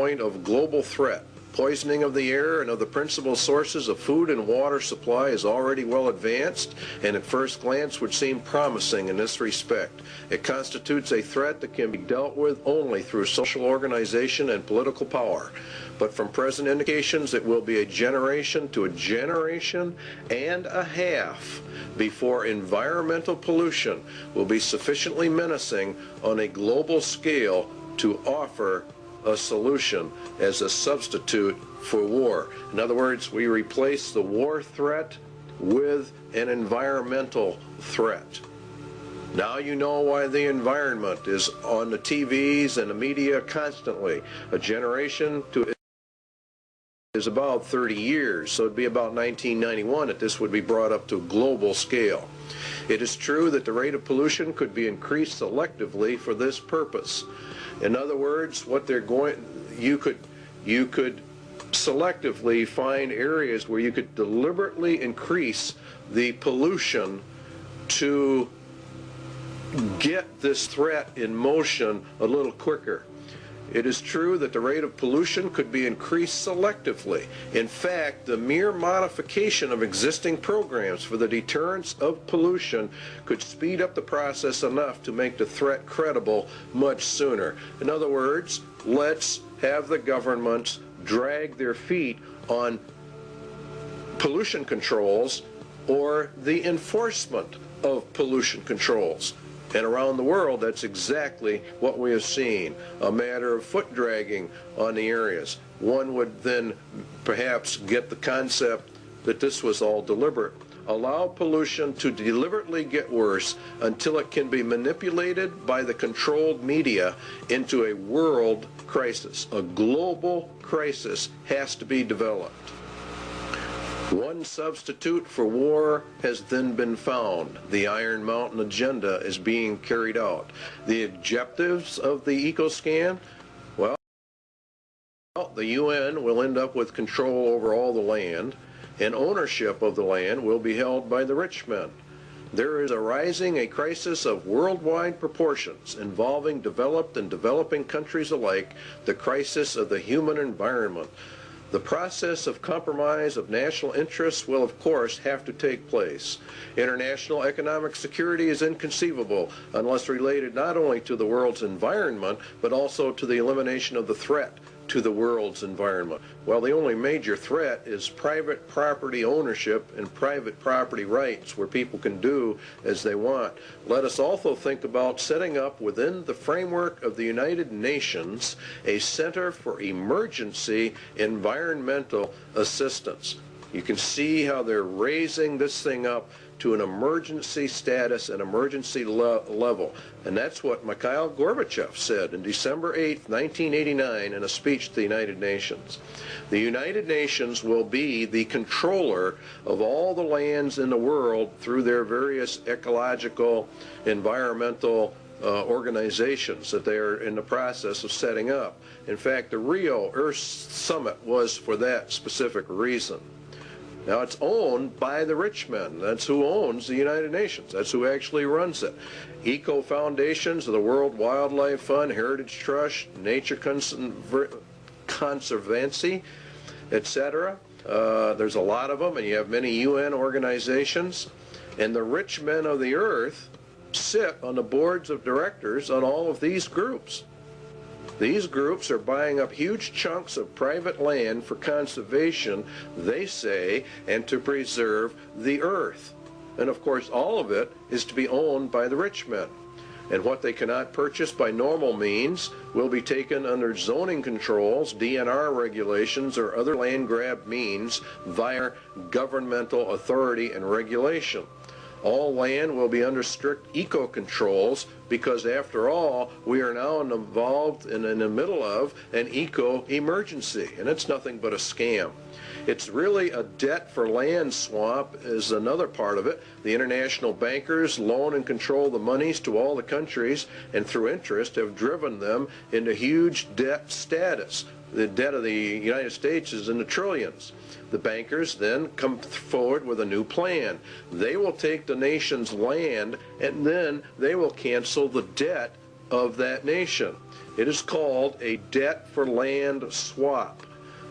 point of global threat. Poisoning of the air and of the principal sources of food and water supply is already well advanced, and at first glance would seem promising in this respect. It constitutes a threat that can be dealt with only through social organization and political power. But from present indications, it will be a generation to a generation and a half before environmental pollution will be sufficiently menacing on a global scale to offer a solution as a substitute for war. In other words, we replace the war threat with an environmental threat. Now you know why the environment is on the TVs and the media constantly. A generation to is about 30 years, so it'd be about 1991 that this would be brought up to a global scale. It is true that the rate of pollution could be increased selectively for this purpose. In other words, what they're going, you could selectively find areas where you could deliberately increase the pollution to get this threat in motion a little quicker. It is true that the rate of pollution could be increased selectively. In fact, the mere modification of existing programs for the deterrence of pollution could speed up the process enough to make the threat credible much sooner. In other words, let's have the governments drag their feet on pollution controls or the enforcement of pollution controls. And around the world, that's exactly what we have seen, a matter of foot dragging on the areas. One would then perhaps get the concept that this was all deliberate. Allow pollution to deliberately get worse until it can be manipulated by the controlled media into a world crisis. A global crisis has to be developed. One substitute for war has then been found. The Iron Mountain agenda is being carried out. The objectives of the EcoScan, well, the UN will end up with control over all the land, and ownership of the land will be held by the rich men. There is arising a crisis of worldwide proportions involving developed and developing countries alike, the crisis of the human environment. The process of compromise of national interests will, of course, have to take place. International economic security is inconceivable unless related not only to the world's environment, but also to the elimination of the threat to the world's environment. Well, the only major threat is private property ownership and private property rights, where people can do as they want. Let us also think about setting up within the framework of the United Nations a Center for Emergency Environmental Assistance. You can see how they're raising this thing up to an emergency status, an emergency level. And that's what Mikhail Gorbachev said in December 8, 1989 in a speech to the United Nations. The United Nations will be the controller of all the lands in the world through their various ecological, environmental organizations that they are in the process of setting up. In fact, the Rio Earth Summit was for that specific reason. Now, it's owned by the rich men. That's who owns the United Nations. That's who actually runs it. Eco foundations of the World Wildlife Fund, Heritage Trust, Nature Conservancy, etc. There's a lot of them, and you have many UN organizations. And the rich men of the earth sit on the boards of directors on all of these groups. These groups are buying up huge chunks of private land for conservation, they say, and to preserve the earth. And of course, all of it is to be owned by the rich men. And what they cannot purchase by normal means will be taken under zoning controls, DNR regulations, or other land grab means via governmental authority and regulation. All land will be under strict eco-controls because, after all, we are now involved in the middle of an eco-emergency, and it's nothing but a scam. It's really a debt for land swamp is another part of it. The international bankers loan and control the monies to all the countries, and through interest have driven them into huge debt status. The debt of the United States is in the trillions. The bankers then come forward with a new plan. They will take the nation's land and then they will cancel the debt of that nation. It is called a debt for land swap.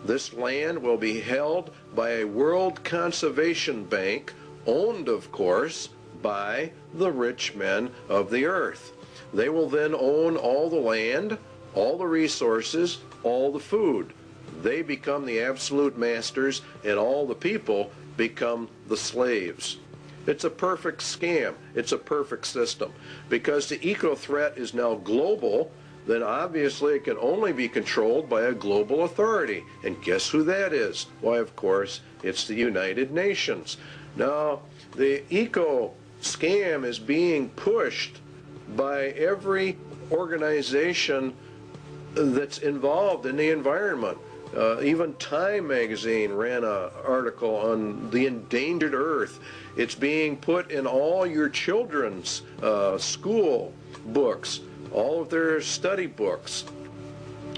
This land will be held by a World Conservation Bank, owned, of course, by the rich men of the earth. They will then own all the land, all the resources, all the food. They become the absolute masters, and all the people become the slaves. It's a perfect scam. It's a perfect system. Because the eco-threat is now global, then obviously it can only be controlled by a global authority. And guess who that is? Why, of course, it's the United Nations. Now, the eco-scam is being pushed by every organization that's involved in the environment. Even Time magazine ran an article on the endangered earth. It's being put in all your children's school books, all of their study books,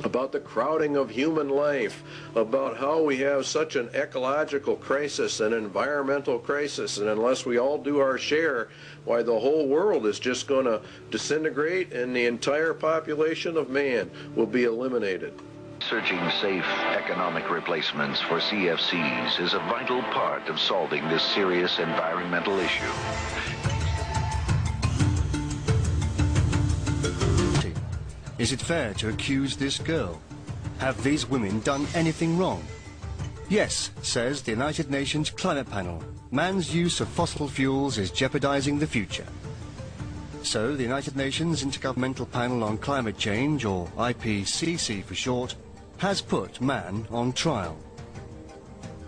about the crowding of human life, about how we have such an ecological crisis, an environmental crisis, and unless we all do our share, why the whole world is just going to disintegrate and the entire population of man will be eliminated. Searching safe economic replacements for CFCs is a vital part of solving this serious environmental issue. Is it fair to accuse this girl? Have these women done anything wrong? Yes, says the United Nations Climate Panel. Man's use of fossil fuels is jeopardizing the future. So the United Nations Intergovernmental Panel on Climate Change, or IPCC for short, has put man on trial.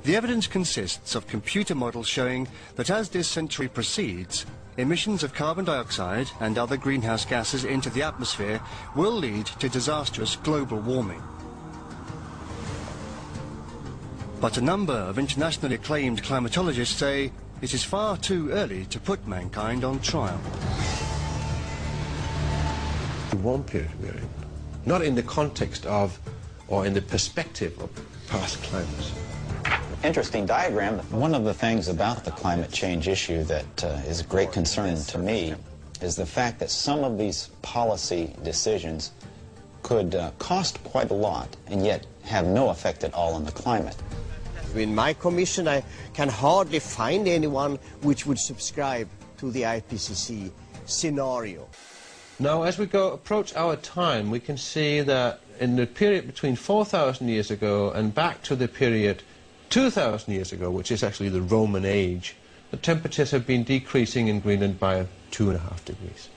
The evidence consists of computer models showing that as this century proceeds, emissions of carbon dioxide and other greenhouse gases into the atmosphere will lead to disastrous global warming. But a number of internationally acclaimed climatologists say it is far too early to put mankind on trial. The warm period we're in, not in the context of or in the perspective of past climates. Interesting diagram. One of the things about the climate change issue that is a great concern to me is the fact that some of these policy decisions could cost quite a lot and yet have no effect at all on the climate. In my commission, I can hardly find anyone which would subscribe to the IPCC scenario. Now, as we approach our time, we can see that in the period between 4,000 years ago and back to the period 2,000 years ago, which is actually the Roman age, the temperatures have been decreasing in Greenland by 2.5 degrees.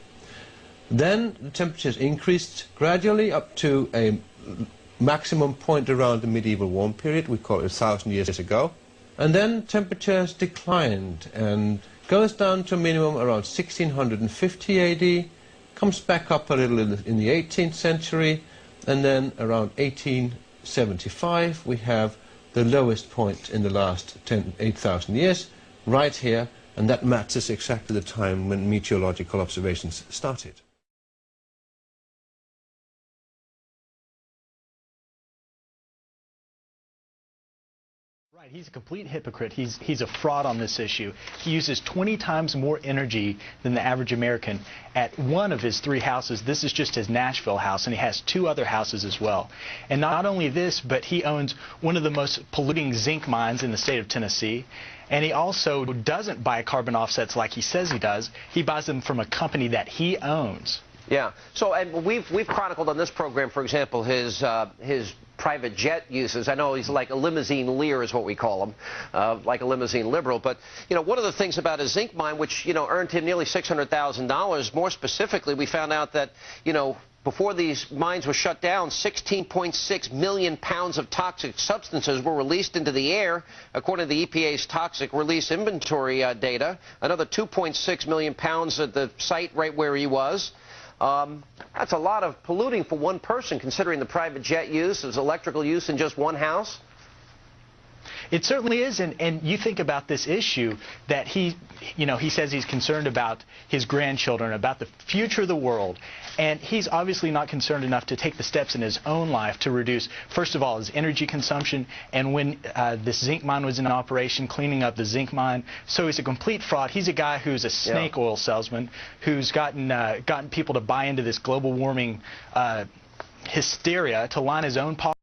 Then the temperatures increased gradually up to a maximum point around the medieval warm period, we call it 1,000 years ago. And then temperatures declined and goes down to a minimum around 1650 AD, comes back up a little in the 18th century, and then around 1875 we have the lowest point in the last 8,000 years, right here, and that matches exactly the time when meteorological observations started. Right, he's a complete hypocrite. He's a fraud on this issue. He uses 20 times more energy than the average American at one of his 3 houses. This is just his Nashville house, and he has 2 other houses as well. And not only this, but he owns one of the most polluting zinc mines in the state of Tennessee. And he also doesn't buy carbon offsets like he says he does. He buys them from a company that he owns. Yeah. So, and we've chronicled on this program, for example, his private jet uses. I know he's like a limousine leer is what we call him, like a limousine liberal. But, you know, one of the things about his zinc mine, which, you know, earned him nearly $600,000, more specifically, we found out that, you know, before these mines were shut down, 16.6 million pounds of toxic substances were released into the air, according to the EPA's toxic release inventory data. Another 2.6 million pounds at the site right where he was. That's a lot of polluting for one person, considering the private jet use, his electrical use in just one house. It certainly is, and you think about this issue that he says he's concerned about his grandchildren, about the future of the world, and he's obviously not concerned enough to take the steps in his own life to reduce, first of all, his energy consumption, and when this zinc mine was in operation, cleaning up the zinc mine. So he's a complete fraud. He's a guy who's a snake oil salesman who's gotten people to buy into this global warming hysteria to line his own pockets.